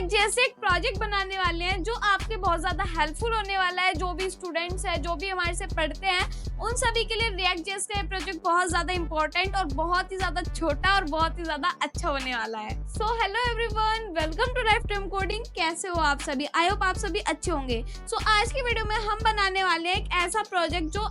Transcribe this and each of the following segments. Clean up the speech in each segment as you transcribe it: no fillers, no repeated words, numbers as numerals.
जैसे एक प्रोजेक्ट बनाने वाले हैं जो आपके बहुत ज़्यादा हेल्पफुल होने वाला है। जो भी स्टूडेंट्स हैं, जो भी हमारे से पढ़ते हैं, उन सभी के लिए रिएक्ट जेएस का ये प्रोजेक्ट बहुत ज़्यादा इंपॉर्टेंट और बहुत ही ज़्यादा छोटा और बहुत ही ज़्यादा अच्छा होने वाला है। So hello everyone, welcome to life time coding. कैसे हो आप सभी? आई होप आप सभी अच्छे होंगे। सो आज की वीडियो में हम बनाने वाले हैं एक ऐसा प्रोजेक्ट जो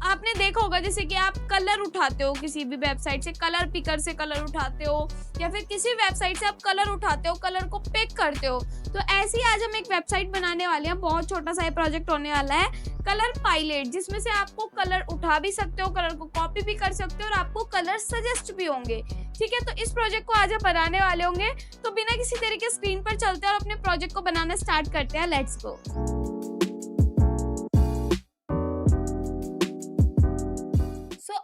आपने देखा होगा, जैसे कि आप कलर उठाते हो किसी भी वेबसाइट से, कलर पिकर से कलर उठाते हो या फिर किसी वेबसाइट से आप कलर उठाते हो, कलर को पिक करते हो। तो ऐसे ही आज हम एक वेबसाइट बनाने वाले हैं। बहुत छोटा सा ये प्रोजेक्ट होने वाला है, कलर पायलट, जिसमें से आपको कलर उठा भी सकते हो, कलर को कॉपी भी कर सकते हो और आपको कलर सजेस्ट भी होंगे। ठीक है, तो इस प्रोजेक्ट को आज हम बनाने वाले होंगे। तो बिना किसी तरीके स्क्रीन पर चलते हैं और अपने प्रोजेक्ट को बनाना स्टार्ट करते हैं। Let's go.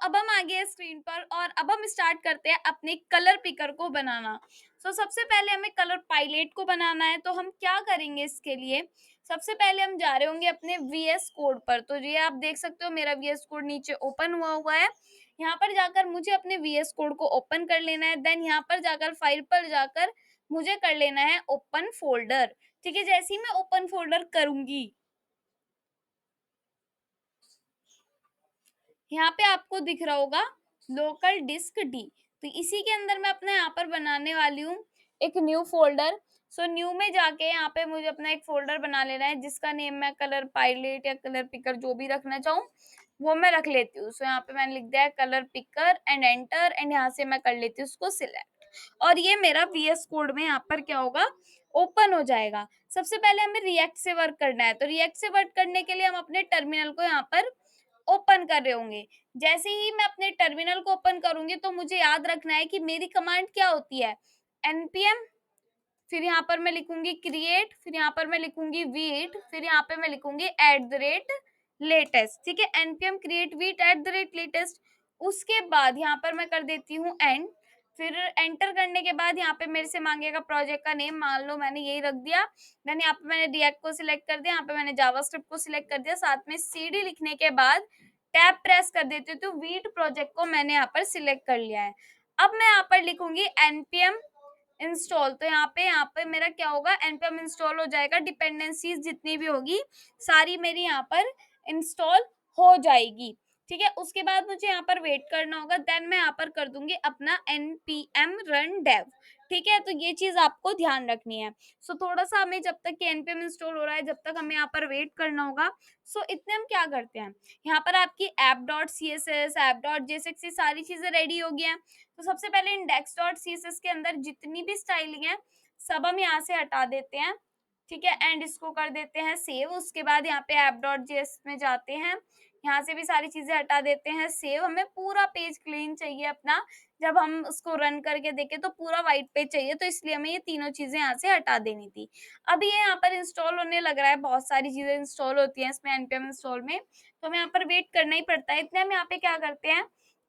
अब हम आ गए स्क्रीन पर और अब हम स्टार्ट करते हैं अपने कलर पिकर को बनाना। सबसे पहले हमें कलर पायलट को बनाना है। तो हम क्या करेंगे इसके लिए, सबसे पहले हम जा रहे होंगे अपने VS कोड पर। तो ये आप देख सकते हो, मेरा VS कोड नीचे ओपन हुआ है। यहाँ पर जाकर मुझे अपने VS कोड को ओपन कर लेना है। देन यहाँ पर जाकर फाइल पर जाकर मुझे कर लेना है ओपन फोल्डर। ठीक है, जैसे ही मैं ओपन फोल्डर करूंगी, यहाँ पे आपको दिख रहा होगा लोकल डिस्क डी। तो इसी के अंदर मैं अपना यहाँ पर बनाने वाली हूँ एक न्यू फोल्डर। न्यू में जाके यहाँ पे मुझे अपना एक फोल्डर बना लेना है, जिसका नेम मैं कलर पायलट या कलर पिकर जो भी रखना चाहूँ वो मैं रख लेती हूँ। यहाँ पे मैंने लिख दिया है colour picker and enter, and यहाँ से मैं कर लेती हूँ उसको सिलेक्ट। और ये मेरा VS कोड में यहाँ पर क्या होगा, ओपन हो जाएगा। सबसे पहले हमें रिएक्ट से वर्क करना है। तो रिएक्ट से वर्क करने के लिए हम अपने टर्मिनल को यहाँ पर ओपन कर रहे होंगे। जैसे ही मैं अपने टर्मिनल को ओपन करूंगी तो मुझे याद रखना है कि मेरी कमांड क्या होती है, npm, फिर यहाँ पर मैं लिखूंगी क्रिएट, फिर यहाँ पर मैं लिखूंगी वीट, फिर यहाँ पे मैं लिखूंगी @latest। ठीक है, npm create वीट @latest। उसके बाद यहाँ पर मैं कर देती हूँ एंड। फिर एंटर करने के बाद यहाँ पे मेरे से मांगेगा प्रोजेक्ट का नेम, मान लो मैंने यही रख दिया। देन यहाँ पे मैंने रिएक्ट को सिलेक्ट कर दिया, यहाँ पे मैंने जावास्क्रिप्ट को सिलेक्ट कर दिया। साथ में CD लिखने के बाद टैब प्रेस कर देती हूँ, तो वीट प्रोजेक्ट को मैंने यहाँ पर सिलेक्ट कर लिया है। अब मैं यहाँ पर लिखूंगी npm इंस्टॉल। तो यहाँ पे मेरा क्या होगा, npm इंस्टॉल हो जाएगा। डिपेंडेंसीज जितनी भी होगी सारी मेरी यहाँ पर इंस्टॉल हो जाएगी। ठीक है, उसके बाद मुझे यहाँ पर वेट करना होगा। देन मैं यहाँ पर कर दूंगी अपना npm run dev। ठीक है, तो ये चीज आपको ध्यान रखनी है। थोड़ा सा हमें जब तक कि npm इंस्टॉल हो रहा है, जब तक हमें यहाँ पर वेट करना होगा। इतने हम क्या करते हैं, यहाँ पर आपकी app.css, app.jsx ये सारी चीजें रेडी हो गई हैं। तो सबसे पहले index.css के अंदर जितनी भी स्टाइलिंग है सब हम यहाँ से हटा देते हैं। ठीक है, एंड इसको कर देते हैं सेव। उसके बाद यहाँ पे app.js में जाते हैं, यहाँ से भी सारी चीजें हटा देते हैं सेव। हमें पूरा पेज क्लीन चाहिए अपना, जब हम उसको रन करके देखें तो पूरा व्हाइट पेज चाहिए, तो इसलिए हमें ये तीनों चीजें यहाँ से हटा देनी थी। अब ये यहाँ पर इंस्टॉल होने लग रहा है, बहुत सारी चीजें इंस्टॉल होती हैं इसमें npm इंस्टॉल में, तो हमें यहाँ पर वेट करना ही पड़ता है। इतने हम यहाँ पे क्या करते हैं,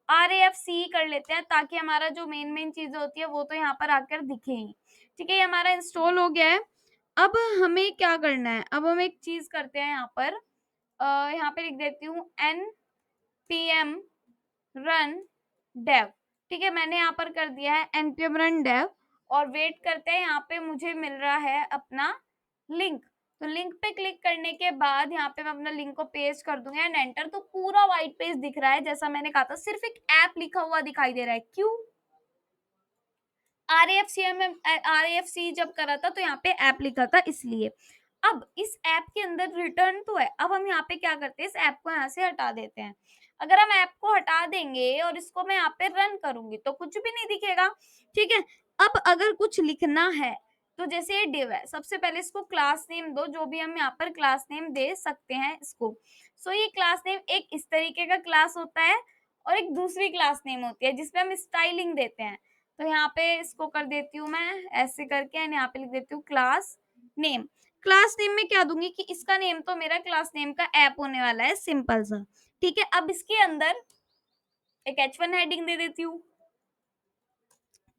RAFC कर लेते हैं, ताकि हमारा जो मेन चीजें होती है वो तो यहाँ पर आकर दिखे ही। ठीक है, ये हमारा इंस्टॉल हो गया है। अब हमें क्या करना है, अब हम एक चीज करते हैं यहाँ पर, यहाँ पे लिख देती हूँ npm run dev। ठीक है, मैंने यहाँ पर कर दिया है npm run dev और वेट करते हैं। यहाँ पे मुझे मिल रहा है अपना लिंक। तो लिंक पे क्लिक करने के बाद यहाँ पे मैं अपना लिंक को पेस्ट कर दूंगा एंड एंटर। तो पूरा व्हाइट पेज दिख रहा है, जैसा मैंने कहा था, सिर्फ एक ऐप लिखा हुआ दिखाई दे रहा है। क्यों? RAFC जब करा था तो यहाँ पे ऐप लिखा था, इसलिए। अब इस ऐप के अंदर रिटर्न तो है, अब हम यहाँ पे क्या करते हैं, इस ऐप को यहाँ से हटा देते हैं। अगर हम ऐप को हटा देंगे और इसको मैं यहाँ पे रन करूंगी तो कुछ भी नहीं दिखेगा। ठीक है, अब अगर कुछ लिखना है तो जैसे ये डिव है, सबसे पहले इसको क्लास नेम दो, जो भी हम यहाँ पर क्लास नेम दे सकते हैं इसको। ये क्लास नेम एक इस तरीके का क्लास होता है और एक दूसरी क्लास नेम होती है जिसपे हम स्टाइलिंग देते हैं। तो यहाँ पे इसको कर देती हूँ मैं ऐसे करके, एंड यहाँ पे लिख देती हूँ क्लास नेम। क्लास नेम में क्या दूंगी कि इसका नेम तो मेरा क्लास नेम का ऐप होने वाला है, सिंपल सा। ठीक है, अब इसके अंदर एक H1 हेडिंग दे देती हूँ,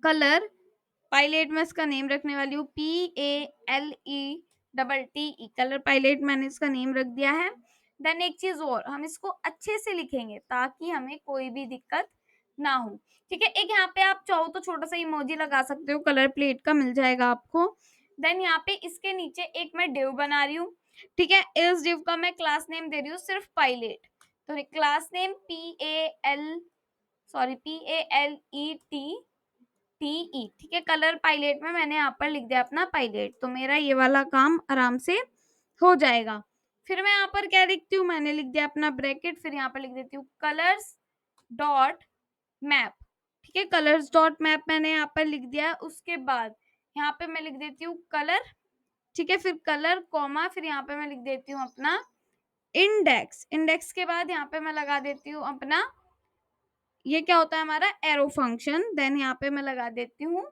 कलर पायलट में इसका नेम रखने वाली हूँ PALETTE, कलर पायलट मैंने इसका नेम रख दिया है। देन एक चीज और, हम इसको अच्छे से लिखेंगे ताकि हमें कोई भी दिक्कत ना हो। ठीक है, एक यहाँ पे आप चाहो तो छोटा सा इमोजी लगा सकते हो, कलर प्लेट का मिल जाएगा आपको। देन यहाँ पे इसके नीचे एक मैं डिव बना रही हूँ, ठीक है। इस डिव का मैं क्लास नेम दे रही हूँ सिर्फ पायलट। तो क्लास नेम PALETTE, ठीक है। कलर पायलट में मैंने यहाँ पर लिख दिया अपना पायलट, तो मेरा ये वाला काम आराम से हो जाएगा। फिर मैं यहाँ पर क्या लिखती हूँ, मैंने लिख दिया अपना ब्रैकेट, फिर यहाँ पर लिख देती हूँ कलर्स डॉट मैप, ठीक है। कलर्स डॉट मैप मैंने यहाँ पर लिख दिया। उसके बाद यहाँ पे मैं लिख देती हूँ कलर, ठीक है। फिर कलर कॉमा, फिर यहाँ पे मैं लिख देती हूँ अपना इंडेक्स। इंडेक्स के बाद यहाँ पे मैं लगा देती हूँ अपना, ये क्या होता है हमारा एरो फंक्शन। देन यहाँ पे मैं लगा देती हूँ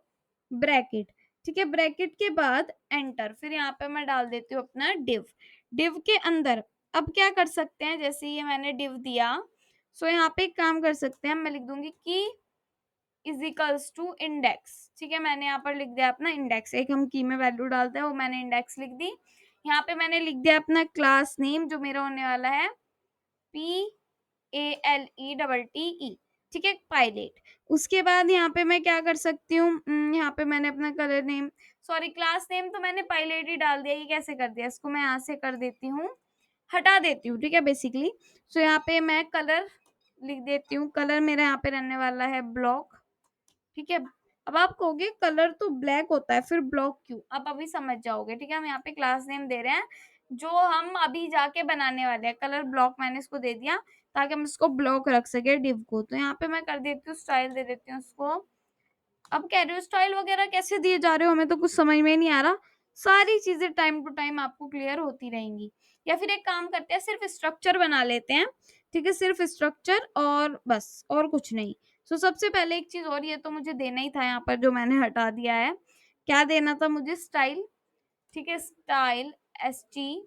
ब्रैकेट, ठीक है। ब्रैकेट के बाद एंटर, फिर यहाँ पे मैं डाल देती हूँ अपना डिव। डिव के अंदर अब क्या कर सकते हैं, जैसे ये मैंने डिव दिया, सो यहाँ पे एक काम कर सकते हैं, मैं लिख दूंगी की इज इक्वल्स टू इंडेक्स, ठीक है। मैंने यहाँ पर लिख दिया अपना इंडेक्स, एक हम की में वैल्यू डालते हैं, वो मैंने इंडेक्स लिख दी। यहाँ पे मैंने लिख दिया अपना क्लास नेम जो मेरा होने वाला है PALETTE, ठीक है, पायलट। उसके बाद यहाँ पे मैं क्या कर सकती हूँ, यहाँ पे मैंने अपना colour name, sorry class name तो मैंने पायलट ही डाल दिया। ये कैसे कर दिया, इसको मैं यहाँ से कर देती हूँ, हटा देती हूँ, ठीक है बेसिकली। सो यहाँ पे मैं कलर लिख देती हूँ, कलर मेरा यहाँ पे रहने वाला है ब्लॉक, ठीक है। अब आप कहोगे कलर तो ब्लैक होता है, फिर ब्लॉक क्यों, आप अभी समझ जाओगे, ठीक है। हम यहाँ पे क्लास नेम दे रहे हैं जो हम अभी जाके बनाने वाले हैं। कलर ब्लॉक मैंने इसको दे दिया ताकि हम इसको ब्लॉक रख सके डिव को। तो यहाँ पे मैं कर देती हूँ स्टाइल, दे देती हूँ उसको। अब कह रहे हो स्टाइल वगैरह कैसे दिए जा रहे हो, हमें तो कुछ समझ में नहीं आ रहा। सारी चीजें टाइम टू टाइम आपको क्लियर होती रहेंगी। या फिर एक काम करते हैं, सिर्फ स्ट्रक्चर बना लेते हैं, ठीक है। सिर्फ स्ट्रक्चर और बस, और कुछ नहीं। सो सबसे पहले एक चीज और, ये तो मुझे देना ही था यहाँ पर जो मैंने हटा दिया है। क्या देना था मुझे, स्टाइल, ठीक है। स्टाइल STYLE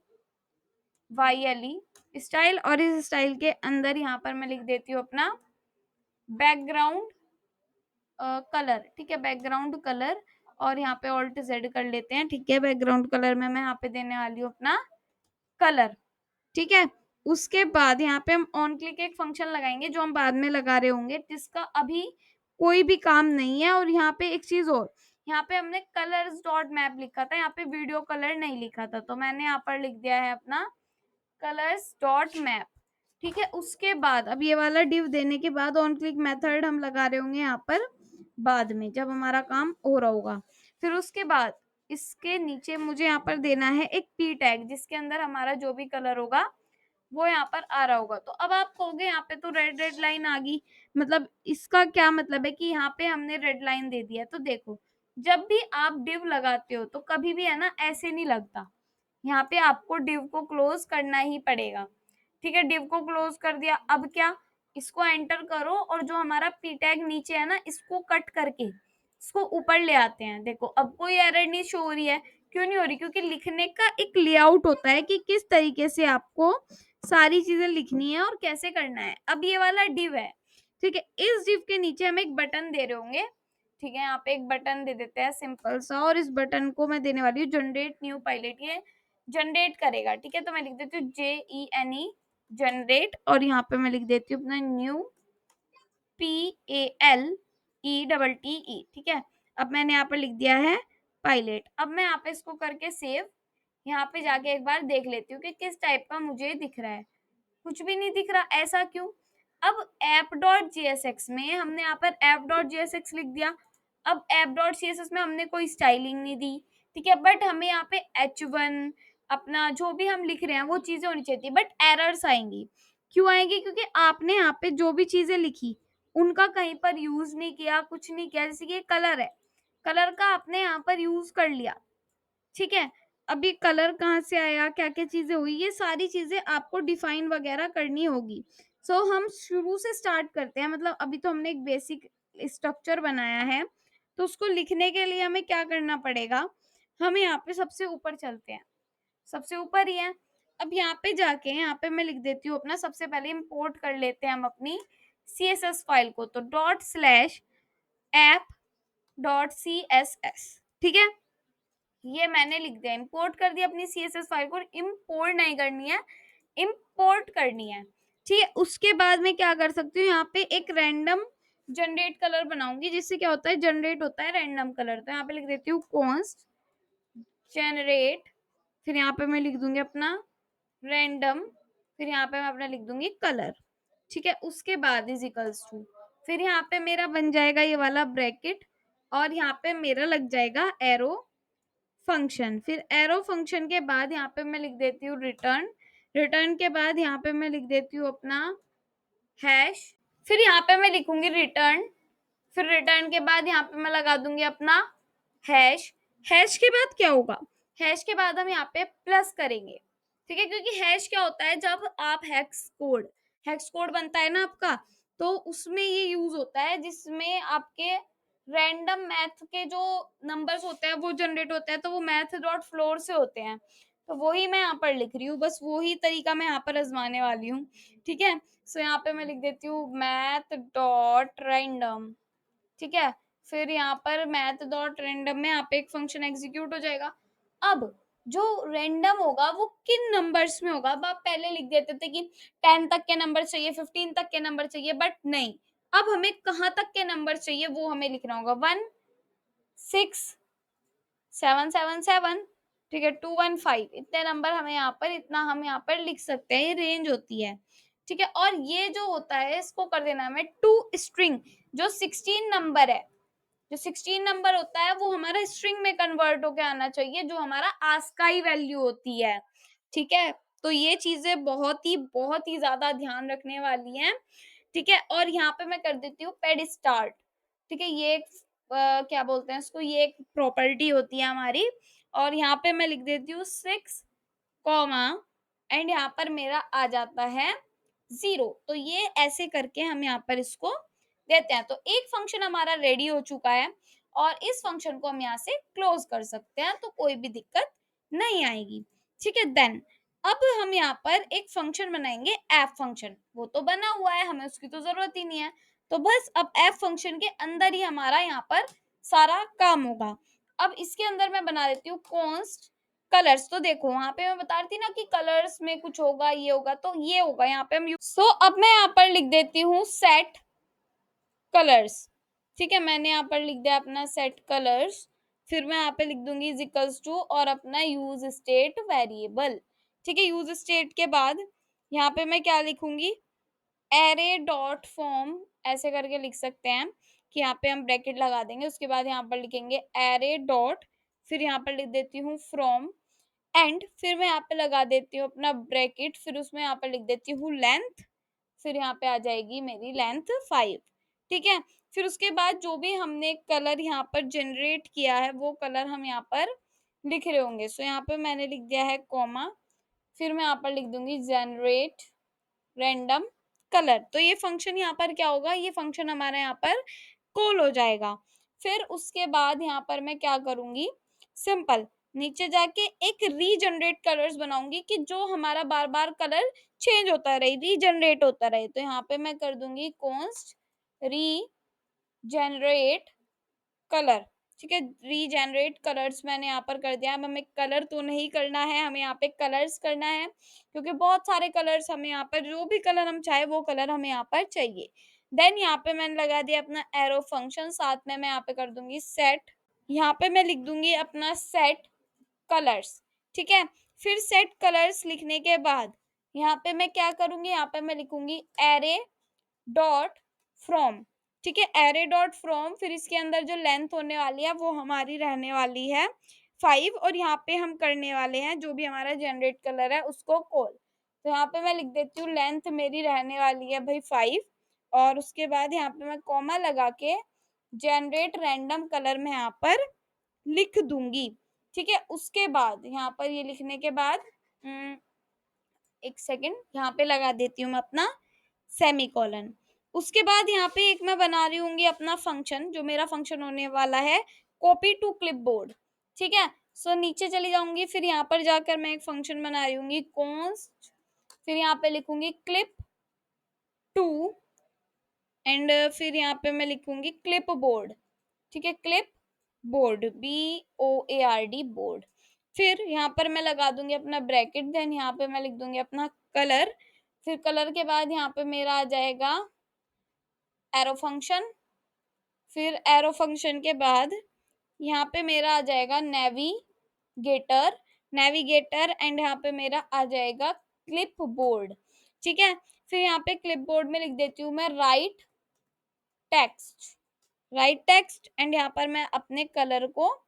स्टाइल, और इस स्टाइल के अंदर यहाँ पर मैं लिख देती हूँ अपना बैकग्राउंड कलर, ठीक है। बैकग्राउंड कलर, और यहाँ पे ऑल्ट Z कर लेते हैं, ठीक है। बैकग्राउंड कलर में मैं यहाँ पे देने वाली हूँ अपना कलर, ठीक है। उसके बाद यहाँ पे हम ऑन क्लिक एक फंक्शन लगाएंगे जो हम बाद में लगा रहे होंगे, जिसका अभी कोई भी काम नहीं है। और यहाँ पे एक चीज और, यहाँ पे हमने कलर्स डॉट मैप लिखा था, यहाँ पे वीडियो कलर नहीं लिखा था, तो मैंने यहाँ पर लिख दिया है अपना कलर्स डॉट मैप, ठीक है। उसके बाद अब ये वाला डिव देने के बाद ऑन क्लिक मेथड हम लगा रहे होंगे यहाँ पर बाद में, जब हमारा काम हो रहा होगा। फिर उसके बाद इसके नीचे मुझे यहाँ पर देना है एक P टैग, जिसके अंदर हमारा जो भी कलर होगा वो यहाँ पर आ रहा होगा। तो अब आप कहोगे यहाँ पे तो रेड रेड लाइन आ गई, मतलब इसका क्या मतलब है कि यहाँ पे हमने रेड लाइन दे दिया। तो देखो, जब भी आप डिव लगाते हो तो कभी भी है ना ऐसे नहीं लगता, यहाँ पे आपको डिव को क्लोज करना ही पड़ेगा, ठीक है। डिव को क्लोज कर दिया, अब क्या, इसको एंटर करो और जो हमारा पी टैग नीचे है ना, इसको कट करके इसको ऊपर ले आते हैं। देखो अब कोई एरर नहीं शो हो रही है, क्यों नहीं हो रही, क्योंकि लिखने का एक लेआउट होता है कि किस तरीके से आपको सारी चीजें लिखनी है और कैसे करना है। अब ये वाला डिव है, ठीक है। इस डिव के नीचे हम एक बटन दे रहे होंगे, ठीक है। यहाँ पे एक बटन दे देते हैं सिंपल सा, और इस बटन को मैं देने वाली हूँ जनरेट न्यू पायलट। ये जनरेट करेगा, ठीक है। तो मैं लिख देती हूँ JENE जनरेट, और यहाँ पे मैं लिख देती हूँ अपना न्यू PALETTE, ठीक है। अब मैंने यहाँ पर लिख दिया है पायलट। अब मैं यहाँ पे इसको करके सेव, यहाँ पे जाके एक बार देख लेती हूँ कि किस टाइप का मुझे दिख रहा है। कुछ भी नहीं दिख रहा, ऐसा क्यों। अब app.jsx में हमने यहाँ पर app.jsx लिख दिया। अब app.css में हमने कोई स्टाइलिंग नहीं दी, ठीक है। बट हमें यहाँ पे H1 अपना जो भी हम लिख रहे हैं वो चीजें होनी चाहिए, बट एरर्स आएंगी। क्यों आएंगी, क्योंकि आपने यहाँ पे जो भी चीजें लिखी उनका कहीं पर यूज नहीं किया, कुछ नहीं किया। जैसे कि कलर है, कलर का आपने यहाँ पर यूज कर लिया, ठीक है। अभी कलर कहाँ से आया, क्या क्या चीजें हुई, ये सारी चीजें आपको डिफाइन वगैरह करनी होगी। सो हम शुरू से स्टार्ट करते हैं, मतलब अभी तो हमने एक बेसिक स्ट्रक्चर बनाया है, तो उसको लिखने के लिए हमें क्या करना पड़ेगा, हम यहाँ पे सबसे ऊपर चलते हैं, सबसे ऊपर ही है। अब यहाँ पे जाके यहाँ पे मैं लिख देती हूँ अपना, सबसे पहले इंपोर्ट कर लेते हैं हम अपनी CSS फाइल को, तो .app.css, ठीक है। ये मैंने लिख दिया, इंपोर्ट कर दिया अपनी CSS फाइल को। इंपोर्ट नहीं करनी है, इंपोर्ट करनी है, ठीक है। उसके बाद मैं क्या कर सकती हूँ, यहाँ पे एक रैंडम जनरेट कलर बनाऊंगी, जिससे क्या होता है, जनरेट होता है रैंडम कलर। तो यहाँ पे लिख देती हूँ कॉन्स्ट जनरेट, फिर यहाँ पे मैं लिख दूंगी अपना रैंडम, फिर यहाँ पे मैं अपना लिख दूंगी कलर। ठीक है, उसके बाद इज इक्वल्स टू, फिर यहाँ पे मेरा बन जाएगा ये वाला ब्रैकेट, और यहाँ पे मेरा लग जाएगा एरो फंक्शन। फिर एरो फंक्शन के बाद यहाँ पे मैं लिख देती हूँ रिटर्न, रिटर्न के बाद यहाँ पे मैं लिख देती हूँ अपना हैश, फिर यहाँ पे मैं लिखूंगी रिटर्न, फिर रिटर्न के बाद यहाँ पे मैं लगा दूंगी अपना हैश। हैश के बाद क्या होगा, हैश के बाद हम यहाँ पे प्लस करेंगे। ठीक है, क्योंकि हैश क्या होता है, जब आप हेक्स कोड बनता है ना आपका, तो उसमें ये यूज होता है जिसमें आपके रैंडम मैथ के जो नंबर्स होते हैं वो जनरेट होते हैं, तो वो मैथ डॉट फ्लोर से होते हैं। तो वही मैं यहाँ पर लिख रही हूँ, बस वही तरीका मैं यहाँ पर आजमाने वाली हूँ। ठीक है, सो यहाँ पे मैं लिख देती हूँ मैथ डॉट रैंडम। ठीक है, फिर यहाँ पर मैथ डॉट रैंडम में यहाँ पे एक फंक्शन एग्जीक्यूट हो जाएगा। अब जो रैंडम होगा वो किन नंबर्स में होगा, अब आप पहले लिख देते थे कि 10 तक के नंबर चाहिए, 15 तक के नंबर चाहिए, बट नहीं, अब हमें कहाँ तक के नंबर चाहिए वो हमें लिखना होगा। 1 6 7 7 7, ठीक है, 2 1 5, इतने नंबर हमें यहाँ पर, इतना हम यहाँ पर लिख सकते हैं, ये रेंज होती है। ठीक है, और ये जो होता है इसको कर देना हमें टू स्ट्रिंग। जो 16 नंबर है, जो 16 नंबर होता है वो हमारा स्ट्रिंग में कन्वर्ट होके आना चाहिए, जो हमारा आस्काई वैल्यू होती है। ठीक है, तो ये चीजें बहुत ही ज्यादा ध्यान रखने वाली हैं। ठीक है, और यहाँ पे मैं कर देती हूँ पेड स्टार्ट। ठीक है, ये एक क्या बोलते हैं इसको, ये एक प्रॉपर्टी होती है हमारी, और यहाँ पे मैं लिख देती हूँ 6 कॉमा, एंड यहाँ पर मेरा आ जाता है 0। तो ये ऐसे करके हम यहाँ पर इसको देते हैं। तो एक फंक्शन हमारा रेडी हो चुका है, और इस फंक्शन को हम यहाँ से क्लोज कर सकते हैं, तो कोई भी दिक्कत नहीं आएगी। ठीक है, देन अब हम यहाँ पर एक फंक्शन बनाएंगे एफ फंक्शन, वो तो बना हुआ है, हमें उसकी तो जरूरत ही नहीं है। तो बस अब एफ फंक्शन के अंदर ही हमारा यहाँ पर सारा काम होगा। अब इसके अंदर मैं बना देती हूँ कॉन्स्ट कलर्स। तो देखो वहां पे मैं बता रही थी ना कि कलर्स में कुछ होगा, ये होगा, तो ये होगा यहाँ पे हम सो अब मैं यहाँ पर लिख देती हूँ सेट कलर्स। ठीक है, मैंने यहाँ पर लिख दिया अपना सेट कलर्स, फिर मैं यहाँ पे लिख दूंगी इज इक्वल्स टू और अपना यूज स्टेट वेरिएबल। ठीक है, यूज स्टेट के बाद यहाँ पे मैं क्या लिखूंगी, एरे डॉट फॉर्म, ऐसे करके लिख सकते हैं कि यहाँ पे हम ब्रैकेट लगा देंगे, उसके बाद यहाँ पर लिखेंगे एरे डॉट, फिर यहाँ पर लिख देती हूँ फ्रॉम, एंड फिर मैं यहाँ पे लगा देती हूँ अपना ब्रैकेट, फिर उसमें यहाँ पर लिख देती हूँ लेंथ, फिर यहाँ पे आ जाएगी मेरी लेंथ 5। ठीक है, फिर उसके बाद जो भी हमने कलर यहाँ पर जनरेट किया है वो कलर हम यहाँ पर लिख रहे होंगे। सो यहाँ पे मैंने लिख दिया है कॉमा, फिर मैं यहाँ पर लिख दूंगी जनरेट रैंडम कलर। तो ये फंक्शन यहाँ पर क्या होगा, ये फंक्शन हमारा यहाँ पर कॉल हो जाएगा। फिर उसके बाद यहाँ पर मैं क्या करूंगी, सिंपल नीचे जाके एक रीजनरेट कलर्स बनाऊंगी कि जो हमारा बार बार कलर चेंज होता रहे, रीजनरेट होता रहे। तो यहाँ पे मैं कर दूंगी कॉन्स्ट रीजनरेट कलर। ठीक है, रीजनरेट कलर्स मैंने यहाँ पर कर दिया। अब हमें कलर तो नहीं करना है, हमें यहाँ पे कलर्स करना है, क्योंकि बहुत सारे कलर्स हमें यहाँ पर, जो भी कलर हम चाहे वो कलर हमें यहाँ पर चाहिए। देन यहाँ पे मैंने लगा दिया अपना एरो फंक्शन, साथ में मैं यहाँ पे कर दूंगी सेट, यहाँ पे मैं लिख दूंगी अपना सेट कलर्स। ठीक है, फिर सेट कलर्स लिखने के बाद यहाँ पे मैं क्या करूंगी, यहाँ पे मैं लिखूंगी एरे डॉट फ्रॉम। ठीक है, एरे डॉट फ्रॉम, फिर इसके अंदर जो लेंथ होने वाली है वो हमारी रहने वाली है 5, और यहाँ पे हम करने वाले हैं जो भी हमारा जनरेट कलर है उसको कॉल। तो यहाँ पे मैं लिख देती हूँ लेंथ मेरी रहने वाली है भाई 5, और उसके बाद यहाँ पे मैं कॉमा लगा के जनरेट रैंडम कलर में यहाँ पर लिख दूंगी। ठीक है, उसके बाद यहाँ पर ये लिखने के बाद एक सेकेंड यहाँ पे लगा देती हूँ मैं अपना सेमीकोलन। उसके बाद यहाँ पे एक मैं बना रही हूँ अपना फंक्शन, जो मेरा फंक्शन होने वाला है कॉपी टू क्लिपबोर्ड। ठीक है, सो नीचे चली जाऊंगी, फिर यहाँ पर जाकर मैं एक फंक्शन बना रही हूँ कॉन्स्ट, फिर यहाँ पे लिखूंगी क्लिप टू, एंड फिर यहाँ पे मैं लिखूंगी क्लिप बोर्ड। ठीक है, क्लिप बोर्ड BOARD बोर्ड। फिर यहाँ पर मैं लगा दूंगी अपना ब्रैकेट, देन यहाँ पे मैं लिख दूंगी अपना कलर, फिर कलर के बाद यहाँ पे मेरा आ जाएगा एरो फंक्शन, फिर एरो फंक्शन के बाद यहाँ पे मेरा आ जाएगा नेवी गेटर, नेविगेटर एंड यहाँ पे मेरा आ जाएगा क्लिप बोर्ड। ठीक है, फिर यहाँ पे क्लिप बोर्ड में लिख देती हूँ मैं टेक्स्ट राइट टेक्स्ट एंड यहाँ पर मैं अपने कलर को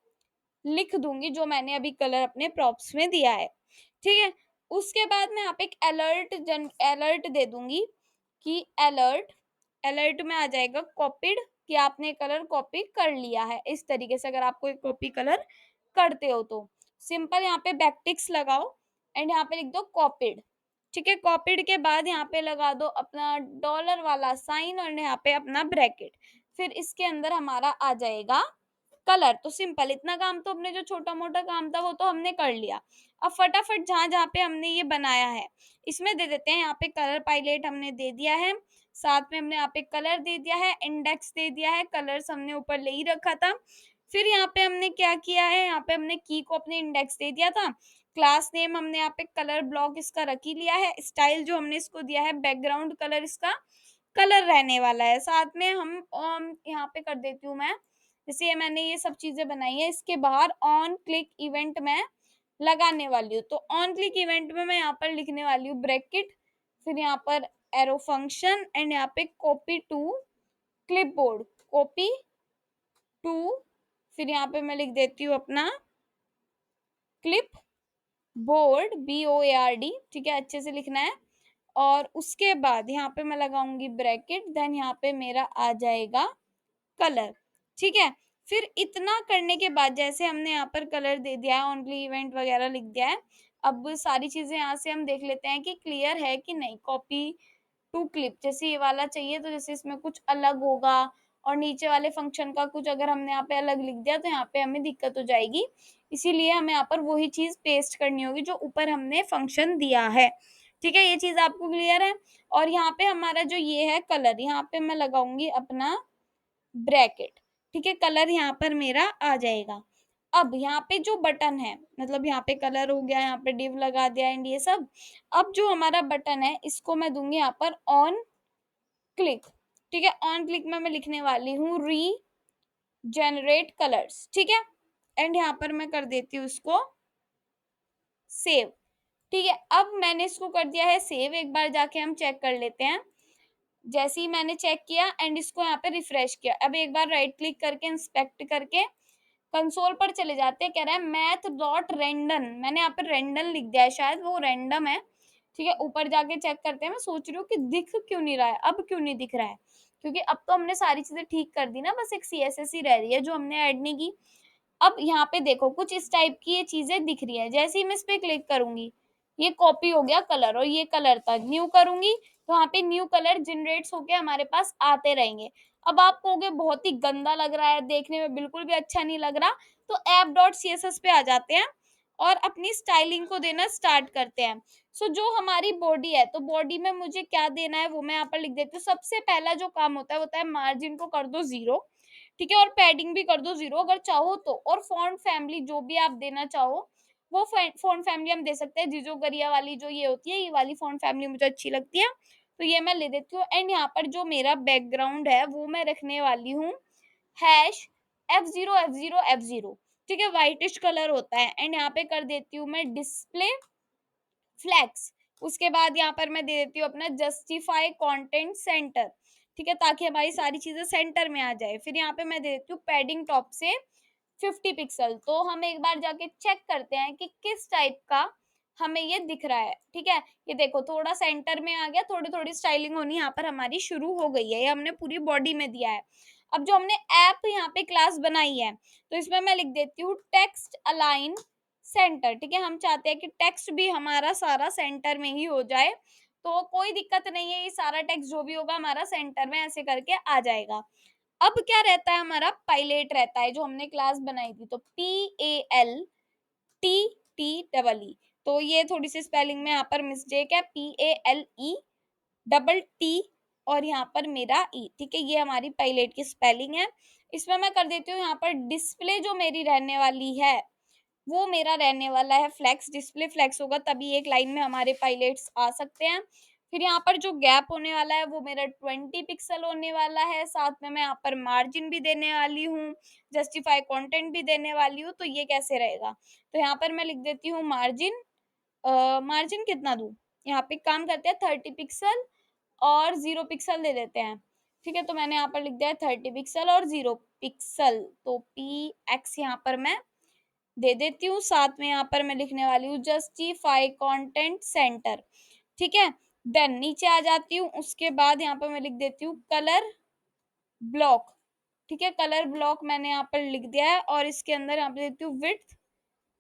लिख दूंगी जो मैंने अभी कलर अपने प्रॉप्स में दिया है। ठीक है, उसके बाद मैं यहाँ पे एक अलर्ट दे दूंगी कि अलर्ट में आ जाएगा कॉपीड, कि आपने कलर कॉपी कर लिया है। इस तरीके से अगर आपको एक कॉपी कलर करते हो तो सिंपल यहाँ पे बैकटिक्स लगाओ एंड यहाँ पे लिख दो कॉपीड। ठीक है, कॉपीड के बाद यहाँ पे लगा दो अपना डॉलर वाला साइन और यहाँ पे अपना ब्रैकेट। फिर इसके अंदर हमारा आ जाएगा कलर। तो सिंपल इतना काम तो अपने जो छोटा मोटा काम था वो तो हमने कर लिया। अब फटाफट जहां जहां पे हमने ये बनाया है इसमें दे देते हैं यहाँ पे कलर पाइलेट हमने दे दिया है, साथ में हमने यहाँ पे कलर दे दिया है, इंडेक्स दे दिया है, कलर्स हमने ऊपर ले ही रखा था। फिर यहाँ पे हमने क्या किया है, यहाँ पे हमने की को अपने इंडेक्स दे दिया था, क्लास नेम हमने यहाँ पे कलर ब्लॉक इसका रख ही लिया है, स्टाइल जो हमने इसको दिया है बैकग्राउंड कलर इसका कलर रहने वाला है। साथ में हम यहाँ पे कर देती हूँ मैं, जैसे ये मैंने ये सब चीजें बनाई है, इसके बाहर ऑन क्लिक इवेंट में लगाने वाली हूँ। तो ऑन क्लिक इवेंट में मैं यहाँ पर लिखने वाली हूँ ब्रैकेट, फिर यहाँ पर एरो फंक्शन एंड यहाँ पे copy to clipboard, copy to, फिर यहाँ पे मैं लिख देती हूँ अपना क्लिप बोर्ड BOARD। ठीक है, अच्छे से लिखना है। और उसके बाद यहाँ पे मैं लगाऊंगी ब्रैकेट, देन यहाँ पे मेरा आ जाएगा कलर। ठीक है, फिर इतना करने के बाद जैसे हमने यहाँ पर कलर दे दिया है, ओनली इवेंट वगैरह लिख दिया है, अब सारी चीजें यहाँ से हम देख लेते हैं कि क्लियर है कि नहीं। कॉपी टू क्लिप, जैसे ये वाला चाहिए तो जैसे इसमें कुछ अलग होगा और नीचे वाले फंक्शन का कुछ अगर हमने यहाँ पे अलग लिख दिया तो यहाँ पे हमें दिक्कत हो जाएगी, इसीलिए हमें यहाँ पर वही चीज पेस्ट करनी होगी जो ऊपर हमने फंक्शन दिया है। ठीक है, ये चीज आपको क्लियर है। और यहाँ पे हमारा जो ये है कलर, यहाँ पे मैं लगाऊंगी अपना ब्रैकेट। ठीक है, कलर यहाँ पर मेरा आ जाएगा। अब यहाँ पे जो बटन है, मतलब यहाँ पे कलर हो गया, यहाँ पे डिव लगा दिया एंड ये सब। अब जो हमारा बटन है इसको मैं दूंगी यहाँ पर ऑन क्लिक। ठीक है, ऑन क्लिक में मैं लिखने वाली हूँ रीजेनरेट कलर्स। ठीक है, एंड यहाँ पर मैं कर देती हूँ इसको सेव। ठीक है, अब मैंने इसको कर दिया है सेव, एक बार जाके हम चेक कर लेते हैं। जैसे ही मैंने चेक किया एंड इसको यहाँ पे रिफ्रेश किया, अब एक बार राइट क्लिक करके इंस्पेक्ट करके कंसोल पर चले जाते हैं। कह रहा है मैथ डॉट रेंडन, मैंने यहाँ पे रेंडन लिख दिया है, शायद वो रैंडम है। ठीक है, ऊपर जाके चेक करते हैं। मैं सोच रही हूँ कि दिख क्यों नहीं रहा है, अब क्यों नहीं दिख रहा है, क्योंकि अब तो हमने सारी चीजें ठीक कर दी ना, बस एक CSS ही रह रही है जो हमने ऐड नहीं की। अब यहाँ पे देखो कुछ इस टाइप की ये चीजें दिख रही है। जैसे ही मैं इस पे क्लिक करूंगी ये कॉपी हो गया कलर, और ये कलर था, न्यू करूंगी तो यहाँ पे न्यू कलर जनरेट्स होके हमारे पास आते रहेंगे। अब आप कहोगे बहुत ही गंदा लग रहा है, देखने में बिल्कुल भी अच्छा नहीं लग रहा, तो app.css पे आ जाते हैं और अपनी स्टाइलिंग को देना स्टार्ट करते हैं। सो जो हमारी बॉडी है, तो बॉडी में मुझे क्या देना है वो मैं यहाँ पर लिख देती हूँ। सबसे पहला जो काम होता है वो होता है मार्जिन को कर दो 0। ठीक है, और पैडिंग भी कर दो 0 अगर चाहो तो, और फॉन्ट फैमिली जो भी आप देना चाहो वो फॉन्ट फैमिली हम दे सकते हैं। जिजो गरिया वाली जो ये होती है, ये वाली फॉन्ट फैमिली मुझे अच्छी लगती है, तो ये मैं ले देती हूँ। एंड यहाँ पर जो मेरा बैकग्राउंड है वो मैं रखने वाली हूँ हैश F0 ठीक है, व्हाइटिश कलर होता है। एंड यहाँ पे कर देती हूँ मैं डिस्प्ले फ्लैक्स। उसके बाद यहाँ पर मैं दे देती हूँ अपना जस्टिफाई कंटेंट सेंटर। ठीक है, ताकि हमारी सारी चीजें सेंटर में आ जाए। फिर यहाँ पे मैं दे देती हूँ पैडिंग टॉप से 50 पिक्सल। तो हम एक बार जाके चेक करते हैं कि किस टाइप का हमें ये दिख रहा है। ठीक है, ये देखो थोड़ा सेंटर में आ गया, थोड़ी थोड़ी स्टाइलिंग होनी यहाँ पर हमारी शुरू हो गई है, ये हमने पूरी बॉडी में दिया है। अब जो हमने ऐप यहाँ पे क्लास बनाई है, तो इसमें मैं लिख देती हूँ टेक्स्ट अलाइन सेंटर। ठीक है, हम चाहते हैं कि टेक्स्ट भी हमारा सारा सेंटर में ही हो जाए, तो कोई दिक्कत नहीं है, ये सारा टेक्स्ट जो भी होगा हमारा सेंटर में ऐसे करके आ जाएगा। अब क्या रहता है, हमारा पायलट रहता है जो हमने क्लास बनाई थी, तो PALTTEE। तो ये थोड़ी सी स्पेलिंग में यहाँ पर मिस्टेक है, PALE और यहाँ पर मेरा ई। ठीक है, ये हमारी पायलट की स्पेलिंग है। इसमें मैं कर देती हूँ यहाँ पर डिस्प्ले जो मेरी रहने वाली है वो मेरा रहने वाला है फ्लेक्स। डिस्प्ले फ्लेक्स होगा तभी एक लाइन में हमारे पायलट्स आ सकते हैं। फिर यहाँ पर जो गैप होने वाला है वो मेरा 20 पिक्सल होने वाला है, साथ में मैं यहाँ पर मार्जिन भी देने वाली हूँ, जस्टिफाई कंटेंट भी देने वाली हूँ, तो ये कैसे रहेगा? तो यहाँ पर मैं लिख देती हूँ मार्जिन, मार्जिन कितना दूँ? यहाँ पे एक काम करते हैं 30 पिक्सल और 0 पिक्सल दे देते हैं, ठीक है? तो मैंने यहाँ पर लिख दिया है 30 पिक्सल और 0 पिक्सल, तो PX यहाँ पर मैं दे देती हूँ, साथ में यहाँ पर मैं लिखने वाली हूँ जस्टिफाई कंटेंट सेंटर, ठीक है? देन नीचे आ जाती हूँ, उसके बाद यहाँ पर मैं लिख देती हूँ कलर ब्लॉक, ठीक है? कलर ब्लॉक मैंने यहाँ पर लिख दिया है और इसके अंदर यहाँ पे देती हूँ विड्थ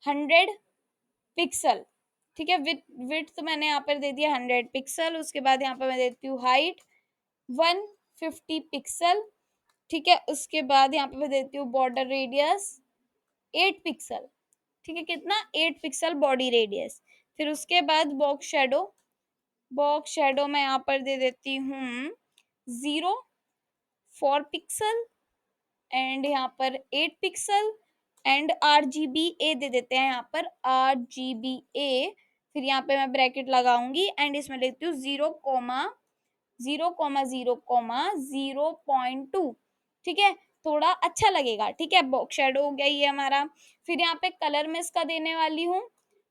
100 पिक्सल, ठीक है? विड्थ मैंने यहाँ पर दे दिया 100 पिक्सल, उसके बाद यहाँ पर मैं देती हूँ हाइट 150 पिक्सल, ठीक है? उसके बाद यहाँ पे मैं देती हूँ बॉर्डर रेडियस 8 पिक्सल, ठीक है? कितना? 8 पिक्सल बॉडी रेडियस। फिर उसके बाद बॉक्स शैडो मैं यहाँ पर दे देती हूँ 0.4 पिक्सल एंड यहाँ पर 8 पिक्सल एंड RGBA दे देते हैं यहाँ पर RGBA। फिर यहाँ पे मैं ब्रैकेट लगाऊंगी एंड इसमें लिखती हूँ 0,0,0,0.2, ठीक है? थोड़ा अच्छा लगेगा, ठीक है? बॉक्स शैडो हो गया ये हमारा। फिर यहाँ पे कलर में इसका देने वाली हूँ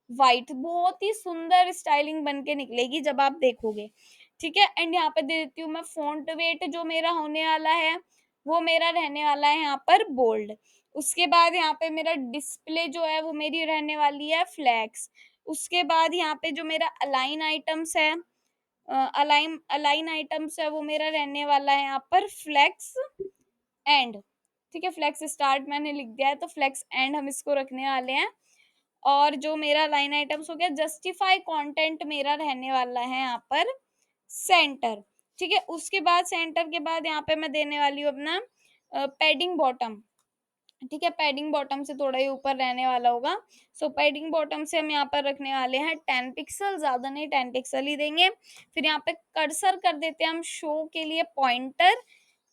व्हाइट, बहुत ही सुंदर स्टाइलिंग बन के निकलेगी जब आप देखोगे, ठीक है? एंड यहाँ पे दे देती हूँ मैं फ़ॉन्ट वेट, जो मेरा होने वाला है वो मेरा रहने वाला है यहाँ पर बोल्ड। उसके बाद यहाँ पे मेरा डिस्प्ले जो है वो मेरी रहने वाली है फ्लेक्स। उसके बाद यहाँ पे जो मेरा अलाइन आइटम्स है, अलाइन आइटम्स है वो मेरा रहने वाला है यहाँ पर फ्लेक्स एंड, ठीक है? फ्लेक्स स्टार्ट मैंने लिख दिया है, तो फ्लेक्स एंड हम इसको रखने वाले हैं। और जो मेरा लाइन आइटम्स हो गया, जस्टिफाई कंटेंट मेरा रहने वाला है यहाँ पर सेंटर, ठीक है? उसके बाद सेंटर के बाद यहाँ पे मैं देने वाली हूँ अपना पैडिंग बॉटम, ठीक है? पैडिंग बॉटम से थोड़ा ही ऊपर रहने वाला होगा। सो पैडिंग बॉटम से हम यहाँ पर रखने वाले हैं 10 पिक्सल, ज़्यादा नहीं 10 पिक्सल ही देंगे। फिर यहाँ पे कर्सर कर देते हैं हम शो के लिए पॉइंटर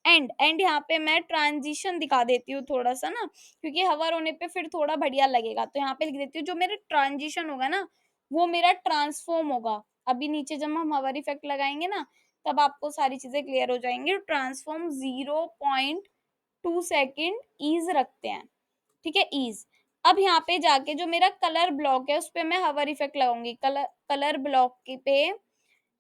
एंड यहाँ पे मैं ट्रांजिशन दिखा देती हूँ थोड़ा-सा ना, क्योंकि हवर होने पे फिर थोड़ा बढ़िया लगेगा। तो यहाँ पे लिख देती हूँ जो मेरा ट्रांजिशन होगा ना, वो मेरा ट्रांसफ़ॉर्म होगा। अभी नीचे जब हम हवर इफ़ेक्ट लगाएँगे ना, तब आपको सारी चीज़ें क्लियर हो जाएँगी। ट्रांसफ़ॉर्म 0.2 सेकंड ईज़ रखते हैं, ठीक है? ईज़। अब यहाँ पे जाके जो मेरा कलर ब्लॉक है, उसपे मैं हवर इफ़ेक्ट लगाऊँगी। कलर ब्लॉक के पे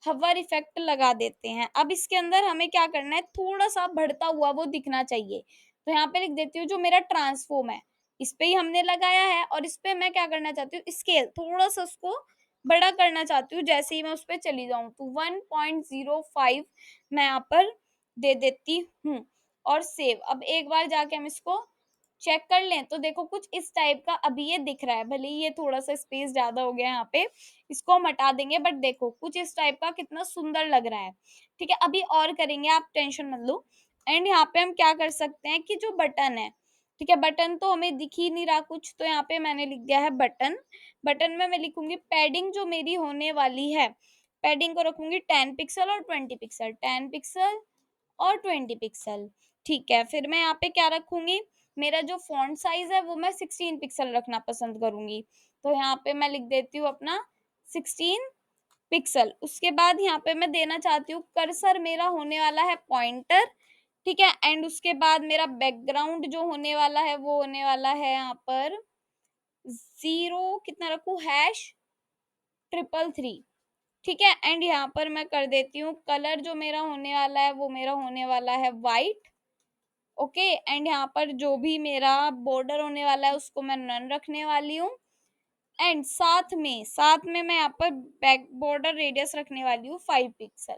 हवर इफ़ेक्ट लगा देते हैं। अब इसके अंदर हमें क्या करना है, थोड़ा-सा बढ़ता हुआ वो दिखना चाहिए। तो यहाँ पे लिख देती हूँ जो मेरा ट्रांसफ़ॉर्म है, इस पे ही हमने लगाया है और इस पे मैं क्या करना चाहती हूँ, स्केल थोड़ा-सा उसको बड़ा करना चाहती हूँ, जैसे ही मैं उस पे चली जाऊँ। तो 1.05 मैं यहाँ पर दे देती हूँ और सेव। अब एक बार जाके हम इसको चेक कर लें, तो देखो कुछ इस टाइप का अभी ये दिख रहा है। भले ही ये थोड़ा-सा स्पेस ज़्यादा हो गया है यहाँ पे, इसको हम हटा देंगे, बट देखो कुछ इस टाइप का कितना सुंदर लग रहा है, ठीक है? अभी और करेंगे, आप टेंशन मत लो। एंड यहाँ पे हम क्या कर सकते हैं कि जो बटन है, ठीक है? बटन तो हमें दिख ही नहीं रहा कुछ, तो यहाँ पे मैंने लिख दिया है बटन। बटन में मैं लिखूँगी पैडिंग जो मेरी होने वाली है, पैडिंग को रखूँगी 10 पिक्सल और 20 पिक्सल, 10 पिक्सल और 20 पिक्सल, ठीक है? फिर मैं यहाँ पे क्या रखूँगी, मेरा जो फ़ॉन्ट साइज़ है वो मैं 16 पिक्सल रखना पसंद करूँगी। तो यहाँ पे मैं लिख देती हूँ अपना 16 पिक्सल। उसके बाद यहाँ पे मैं देना चाहती हूँ कर्सर मेरा होने वाला है पॉइंटर, ठीक है? एंड उसके बाद मेरा बैकग्राउंड जो होने वाला है वो होने वाला है यहाँ पर 0 कितना रखूँ हैश 333, ठीक है? एंड यहाँ पर मैं कर देती हूँ कलर जो मेरा होने वाला है वो मेरा होने वाला है व्हाइट, ओके? एंड यहाँ पर जो भी मेरा बॉर्डर होने वाला है उसको मैं नन रखने वाली हूँ एंड साथ में मैं यहाँ पर बैक बॉर्डर रेडियस रखने वाली हूँ 5 पिक्सल,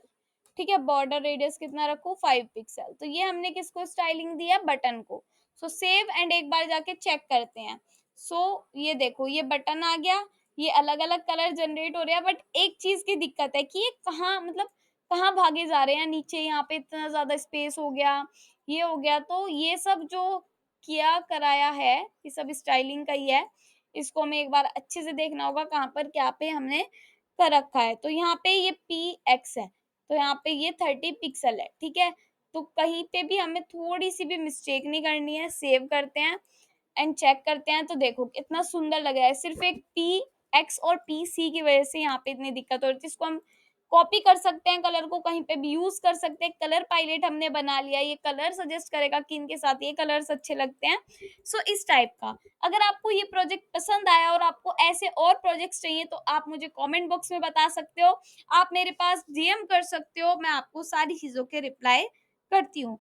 ठीक है? बॉर्डर रेडियस कितना रखूँ 5 पिक्सल। तो ये हमने किसको स्टाइलिंग दिया, बटन को। सो सेव एंड एक बार जाके चेक करते हैं। सो ये देखो ये बटन आ गया, ये अलग-अलग कलर जनरेट हो रहे हैं, बट एक चीज़ की दिक्कत है कि ये कहाँ मतलब कहाँ भागे जा रहे हैं, नीचे यहाँ पे इतना ज़्यादा स्पेस हो गया, ये हो गया, तो ये सब जो किया कराया है, ये सब स्टाइलिंग का ही है। इसको हमें एक बार अच्छे से देखना होगा कहाँ पर क्या पे हमने कर रखा है। तो यहाँ पे ये PX है, तो यहाँ पे ये 30 पिक्सल है, ठीक है? तो कहीं पे भी हमें थोड़ी-सी भी मिस्टेक नहीं करनी है, सेव करते हैं एंड चेक करते हैं, तो देखो कितना सुंदर लग रहा है। सिर्फ़ एक PX और PC की वज़ह से यहाँ पे इतनी दिक्कत हो रही थी, इसको हम कॉपी कर सकते हैं कलर को, कहीं पे भी यूज़ कर सकते हैं। कलर पायलेट हमने बना लिया, ये कलर सजेस्ट करेगा कि इनके साथ ये कलर्स अच्छे लगते हैं। सो इस टाइप का। अगर आपको ये प्रोजेक्ट पसंद आया और आपको ऐसे और प्रोजेक्ट्स चाहिए तो आप मुझे कमेंट बॉक्स में बता सकते हो। आप मेरे पास डीएम कर सकते हो, मैं आपको सारी चीज़ों के रिप्लाई करती हूँ।